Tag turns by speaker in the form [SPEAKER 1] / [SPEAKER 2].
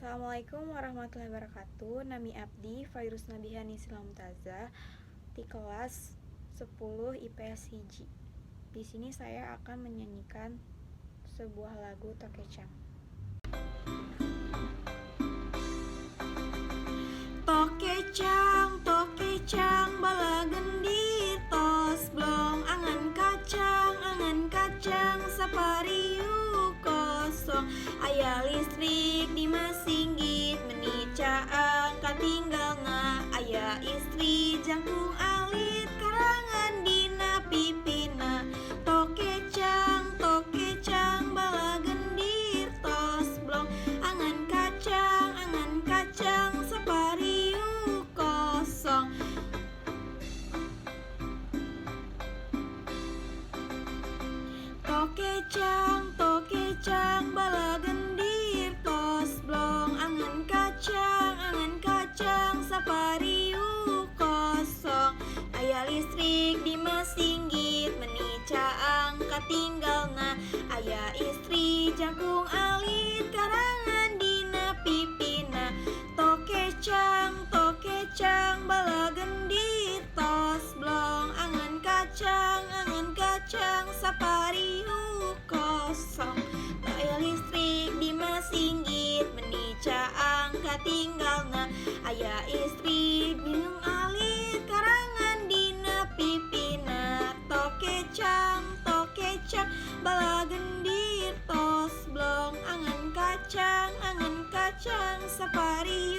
[SPEAKER 1] Assalamualaikum warahmatullahi wabarakatuh. Nami Abdi Fairuz Nabihani Silamtaza di kelas 10 IPS Hiji. Di sini saya akan menyanyikan sebuah lagu Tokecang. Tokecang, tokecang, bala gendir tos blong angan kacang sapariu kosong aya listrik di masinggit meni caang katinggalna aya istri jangkung alit karangan dina pipina tokecang, tokecang, bala gendir tos blong angan kacang sapariu kosong tokecang, tokecang, bala gendir tos blong angan kacang sapariu kosong aya listrik di masinggit meni caang katinggalna aya istri jangkung alit karangan dina pipina tokecang, tokecang, bala gendir tos blong angan kacang sapariu kosong aya listrik di masinggit meni caang katinggalna aya istri bingung alit karangan dina pipina tokecang, tokecang, bala gendir tos blong angan kacang sapariu